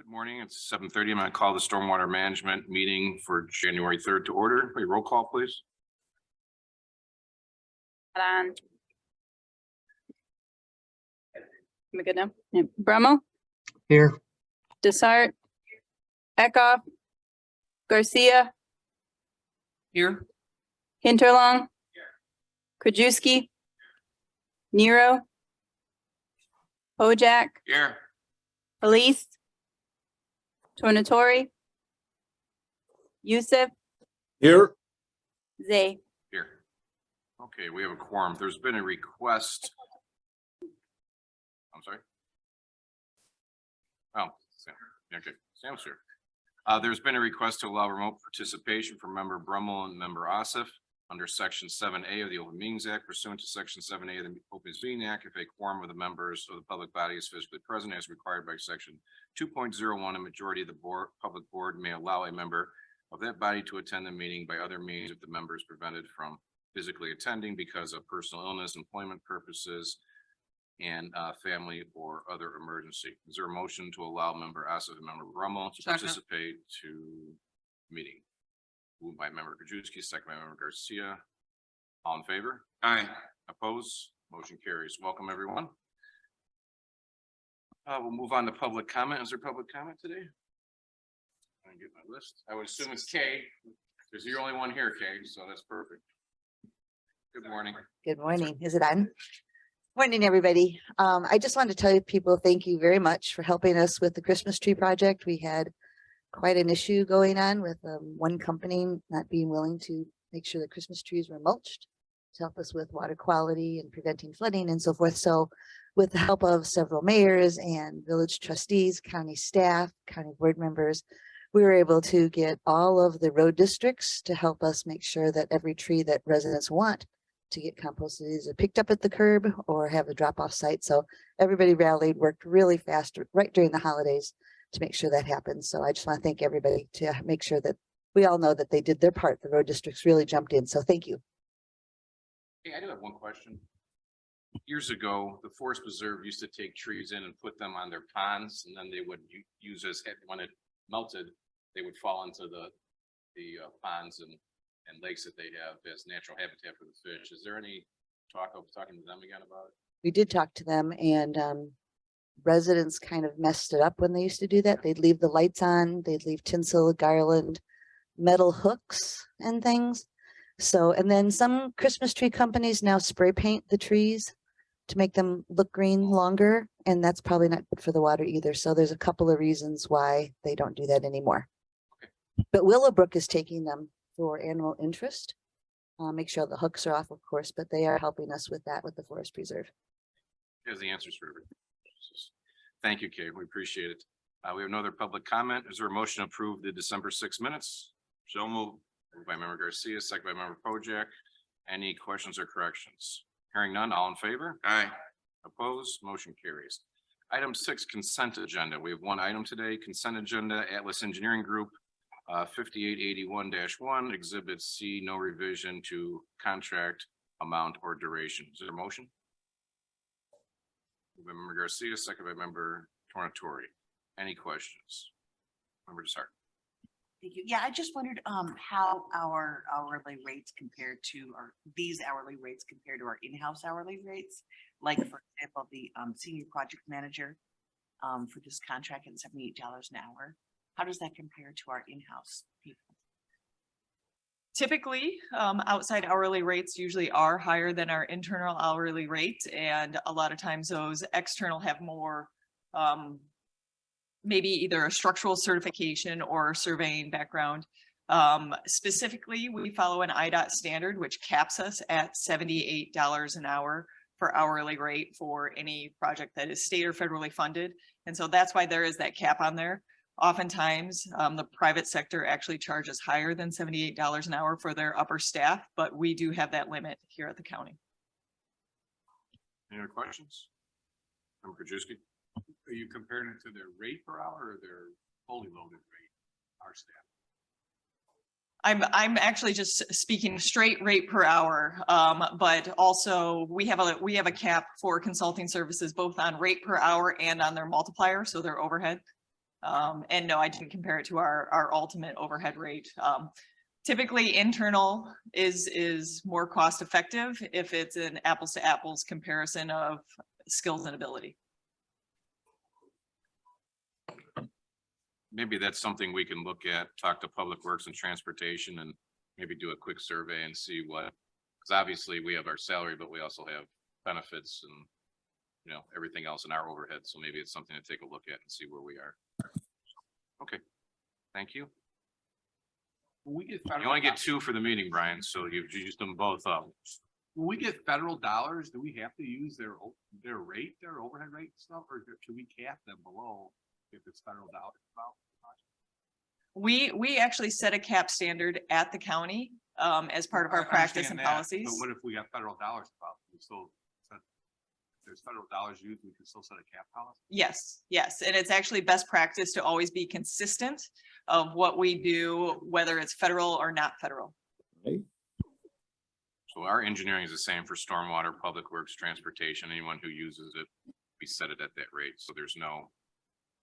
Good morning. It's 7:30. I'm going to call the Stormwater Management meeting for January 3rd to order. Wait, roll call, please. On. Am I good now? Yeah. Brummel, Here. Desart, Eckhoff, Garcia, Here. Hinterlong, Krajewski, Nero, Pojak, Here. Elise, Tornatori, Youssef, Here. Zay. Here. Okay, we have a quorum. There's been a request. I'm sorry. Oh, Sam. Okay, Sam's here. There's been a request to allow remote participation from member Brummel and member Ossoff under section 7A of the Open Meetings Act pursuant to section 7A of the Open Meetings Act. If a quorum of the members of the public body is physically present as required by section 2.01, a majority of the public board may allow a member of that body to attend the meeting by other means if the member is prevented from physically attending because of personal illness, employment purposes, and family or other emergency. Is there a motion to allow member Ossoff and member Brummel to participate to meeting? Moved by member Krajewski, second by member Garcia. All in favor? Aye. Opposed? Motion carries. Welcome, everyone. We'll move on to public comment. Is there public comment today? I get my list. I would assume it's Kay. There's the only one here, Kay, so that's perfect. Good morning. Good morning. Is it on? Morning, everybody. I just wanted to tell you people, thank you very much for helping us with the Christmas tree project. We had quite an issue going on with one company not being willing to make sure the Christmas trees were mulched to help us with water quality and preventing flooding and so forth. So with the help of several mayors and village trustees, county staff, county board members, we were able to get all of the road districts to help us make sure that every tree that residents want to get composted is picked up at the curb or have a drop-off site. So everybody rallied, worked really fast right during the holidays to make sure that happens. So I just want to thank everybody to make sure that we all know that they did their part. The road districts really jumped in. So thank you. Hey, I do have one question. Years ago, the Forest Preserve used to take trees in and put them on their ponds, and then they would use as when it melted, they would fall into the ponds and lakes that they have as natural habitat for the fish. Is there any talk of talking to them again about it? We did talk to them, and residents kind of messed it up when they used to do that. They'd leave the lights on, they'd leave tinsel, garland, metal hooks and things. So, and then some Christmas tree companies now spray paint the trees to make them look green longer, and that's probably not good for the water either. So there's a couple of reasons why they don't do that anymore. Okay. But Willowbrook is taking them for animal interest. Make sure the hooks are off, of course, but they are helping us with that with the Forest Preserve. Here's the answers for everything. Thank you, Kay. We appreciate it. We have no other public comment. Is there a motion to approve the December 6 minutes? So moved. Moved by member Garcia, second by member Pojak. Any questions or corrections? Hearing none, all in favor? Aye. Opposed? Motion carries. Item 6, consent agenda. We have one item today. Consent agenda, Atlas Engineering Group, 5881-1, Exhibit C, no revision to contract amount or duration. Is there a motion? Moved by member Garcia, second by member Tornatori. Any questions? Member Desart. Thank you. Yeah, I just wondered how our hourly rates compared to these hourly rates compared to our in-house hourly rates. Like, for example, the senior project manager for this contract at $78 an hour. How does that compare to our in-house people? Typically, outside hourly rates usually are higher than our internal hourly rate, and a lot of times those external have more maybe either a structural certification or surveying background. Specifically, we follow an IDOT standard, which caps us at $78 an hour for hourly rate for any project that is state or federally funded. And so that's why there is that cap on there. Oftentimes, the private sector actually charges higher than $78 an hour for their upper staff, but we do have that limit here at the county. Any other questions? Member Krajewski. Are you comparing it to their rate per hour or their fully loaded rate, our staff? I'm actually just speaking straight rate per hour, but also we have a cap for consulting services both on rate per hour and on their multiplier, so their overhead. And no, I didn't compare it to our ultimate overhead rate. Typically internal is more cost effective if it's an apples to apples comparison of skills and ability. Maybe that's something we can look at, talk to Public Works and Transportation and maybe do a quick survey and see what, because obviously we have our salary, but we also have benefits and, you know, everything else in our overhead. So maybe it's something to take a look at and see where we are. Okay, thank you. When we get You federal, only get two for the meeting, Brian, so you've used them both up. when we get federal dollars, do we have to use their rate, their overhead rate stuff, or should we cap them below if it's federal dollars? We actually set a cap standard at the county as part of our I practice understand and that, policies. But what if we got federal dollars involved? We still set, if there's federal dollars used, we can still set a cap policy? Yes, yes. And it's actually best practice to always be consistent of what we do, whether it's federal or not federal. So our engineering is the same for stormwater, public works, transportation, anyone who uses it, we set it at that rate. So there's no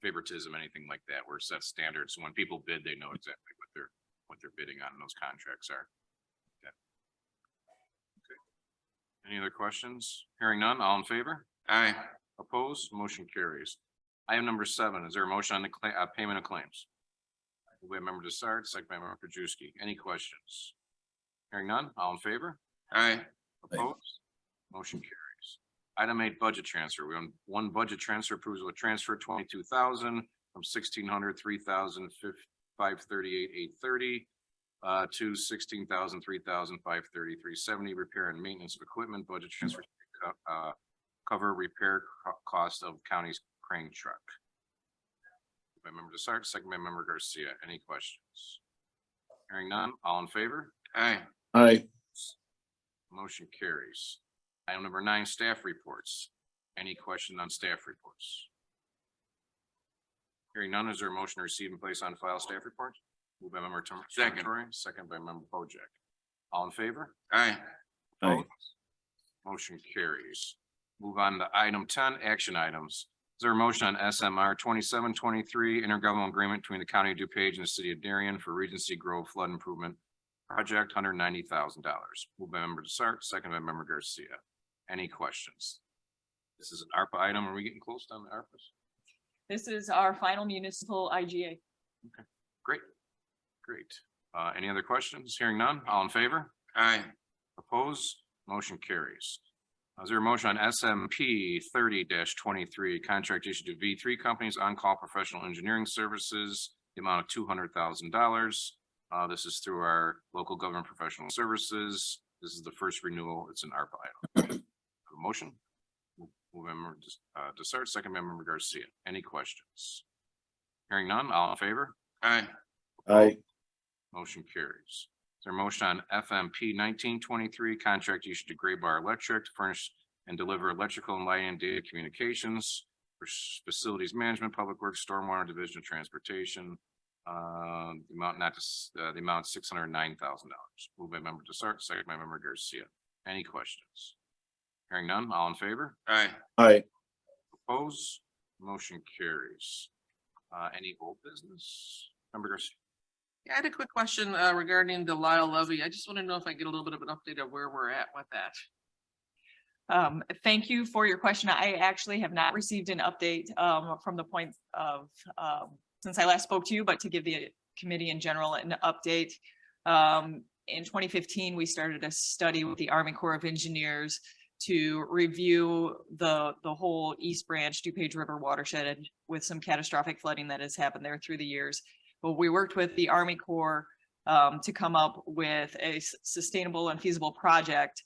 favoritism, anything like that. We're set standards. So when people bid, they know exactly what they're bidding on and those contracts are. Okay. Any other questions? Hearing none, all in favor? Aye. Opposed, motion carries. Item number 7, is there a motion on the payment of claims? We have member Desart, second by member Krajewski. Any questions? Hearing none, all in favor? Aye. Opposed? Motion carries. Item 8, budget transfer. We own one budget transfer, approval of transfer 22,000 from 1,600, 3,000, 538, 830 to 16,000, 3,000, 530, 370. Repair and maintenance of equipment. Budget transfer cover repair cost of county's crane truck. By member Desart, second by member Garcia. Any questions? Hearing none, all in favor? Aye. Aye. Motion carries. Item number 9, staff reports. Any question on staff reports? Hearing none, is there a motion to receive and place on file staff reports? Moved by member Torrey, second by member Bojack. All in favor? Aye. Aye. Opposed? Motion carries. Move on to item 10, action items. Is there a motion on SMR 2723 intergovernmental agreement between the county of DuPage and the city of Darien for Regency Grove flood improvement project, $190,000. Moved by member Desart, second by member Garcia. Any questions? This is an ARPA item. Are we getting close on the ARPAs? This is our final municipal IGA. Great. Any other questions? Hearing none, all in favor? Aye. Opposed? Motion carries. Is there a motion on SMP 30-23, contract issued to V3 companies on-call professional engineering services, the amount of $200,000. This is through our local government professional services. This is the first renewal. It's an ARPA item. A motion? Move by member Desart, second by member Garcia. Any questions? Hearing none, all in favor? Aye. Aye. Motion carries. Is there a motion on FMP 1923, contract issued to Gray Bar Electric to furnish and deliver electrical and lighting and data communications for facilities management, public works, stormwater division of transportation. The amount the amount $609,000. Moved by member Desart, second by member Garcia. Any questions? Hearing none, all in favor? Aye. Aye. Opposed? Motion carries. Any old business? Member Garcia. Yeah, I had a quick question regarding the Lyle levy. I just want to know if I get a little bit of an update of where we're at with that. Thank you for your question. I actually have not received an update from the point of since I last spoke to you, but to give the committee in general an update. In 2015, we started a study with the Army Corps of Engineers to review the whole East Branch DuPage River watershed with some catastrophic flooding that has happened there through the years. But we worked with the Army Corps to come up with a sustainable and feasible project.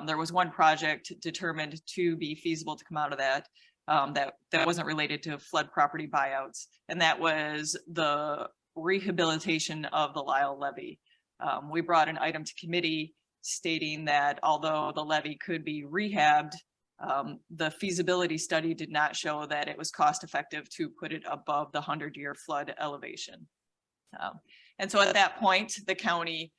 There was one project determined to be feasible to come out of that, that wasn't related to flood property buyouts, and that was the rehabilitation of the Lyle levee. We brought an item to committee stating that although the levee could be rehabbed, the feasibility study did not show that it was cost effective to put it above the 100-year flood elevation. And so at that point, the county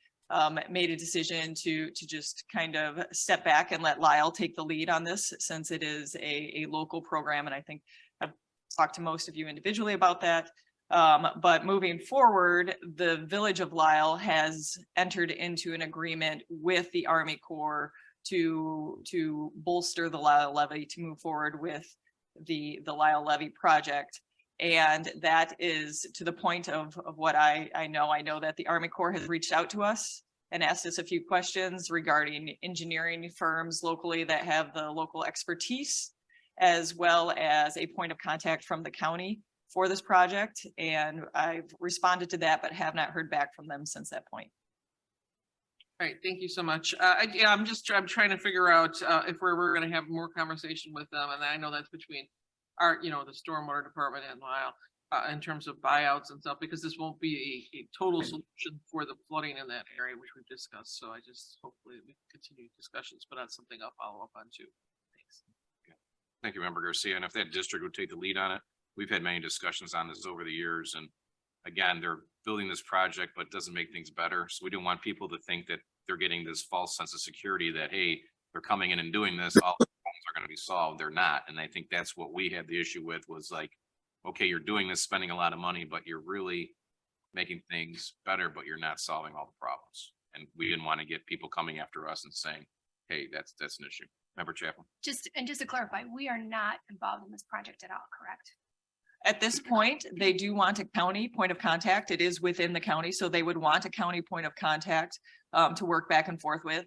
made a decision to just kind of step back and let Lyle take the lead on this, since it is a local program. And I think I've talked to most of you individually about that. But moving forward, the Village of Lisle has entered into an agreement with the Army Corps to bolster the Lisle levy to move forward with the Lisle levy project. And that is to the point of what I know. I know that the Army Corps has reached out to us and asked us a few questions regarding engineering firms locally that have the local expertise, as well as a point of contact from the county for this project. And I've responded to that, but have not heard back from them since that point. All right, thank you so much. Yeah, I'm trying to figure out, if we're gonna have more conversation with them, and I know that's between our, the stormwater department and Lisle, in terms of buyouts and stuff, because this won't be a total solution for the flooding in that area, which we've discussed. So I just, hopefully we continue discussions, but that's something I'll follow up on too. Thanks. Thank you, Member Garcia. And if that district would take the lead on it, we've had many discussions on this over the years. And again, they're building this project, but it doesn't make things better. So we don't want people to think that they're getting this false sense of security that, hey, they're coming in and doing this, all the problems are going to be solved. They're not. And I think that's what we had the issue with, was like, okay, you're doing this, spending a lot of money, but you're really making things better, but you're not solving all the problems. And we didn't want to get people coming after us and saying, hey, that's an issue. Member Chaplin. Just to clarify, we are not involved in this project at all, correct? At this point, they do want a county point of contact. It is within the county, so they would want a county point of contact to work back and forth with.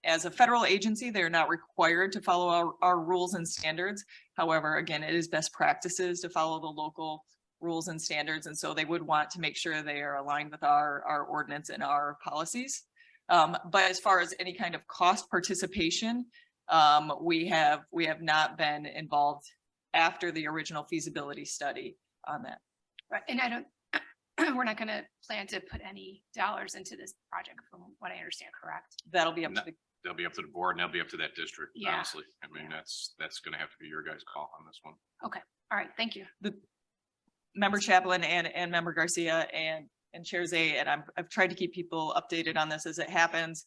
As a federal agency, they're not required to follow our rules and standards. However, again, it is best practices to follow the local rules and standards. And so they would want to make sure they are aligned with our ordinance and our policies. But as far as any kind of cost participation, we have not been involved after the original feasibility study on that. Right, and we're not gonna plan to put any dollars into this project from what I understand, correct? That'll be up to the, They'll be up to the board and they'll be up to that district, Yeah. honestly. I mean, that's gonna have to be your guys' call on this one. All right, thank you. Member Chaplin and Member Garcia and Chair Zay, and I've tried to keep people updated on this as it happens.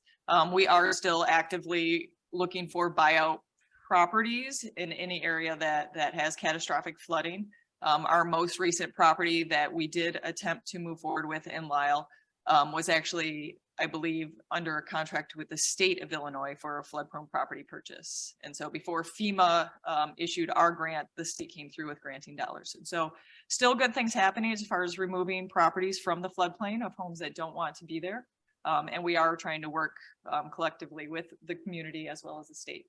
We are still actively looking for buyout properties in any area that has catastrophic flooding. Our most recent property that we did attempt to move forward with in Lisle was actually, I believe, under a contract with the state of Illinois for a flood prone property purchase. And so before FEMA issued our grant, the state came through with granting dollars. And so still good things happening as far as removing properties from the floodplain of homes that don't want to be there. And we are trying to work collectively with the community as well as the state.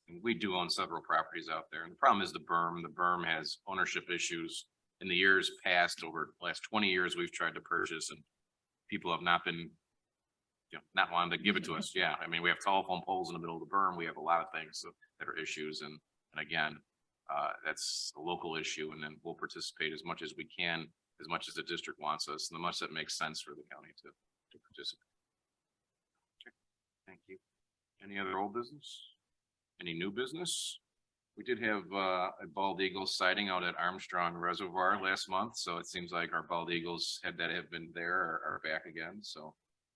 And we do own several properties out there. And the problem is the berm. The berm has ownership issues. In the years past, over the last 20 years, we've tried to purchase and people have not been, not wanting to give it to us. Yeah. I mean, we have telephone poles in the middle of the berm. We have a lot of things that are issues. And again, that's a local issue. And then we'll participate as much as we can, as much as the district wants us, and the much that makes sense for the county to participate. Okay. Thank you. Any other old business? Any new business? We did have a bald eagle sighting out at Armstrong Reservoir last month. So it seems like our bald eagles have been there are back again. So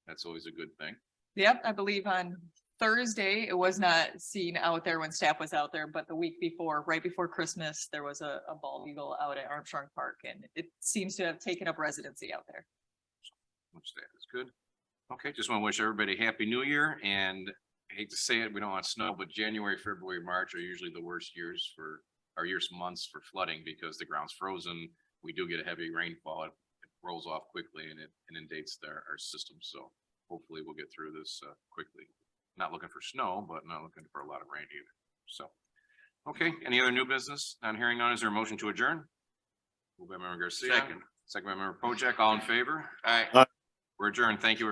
that's always a good thing. Yep, I believe on Thursday, it was not seen out there when staff was out there, but the week before, right before Christmas, there was a bald eagle out at Armstrong Park, and it seems to have taken up residency out there. Which that is good. Okay, just want to wish everybody a happy new year, and I hate to say it, we don't want snow, but January, February, March are usually the worst months for flooding because the ground's frozen. We do get a heavy rainfall. It rolls off quickly and it inundates our system. So hopefully we'll get through this quickly. Not looking for snow, but not looking for a lot of rain either. So, okay, any other new business? Not hearing none. Is there a motion to adjourn? Moved by Member Garcia. Second by Member Pojek. All in favor? Aye. We're adjourned. Thank you.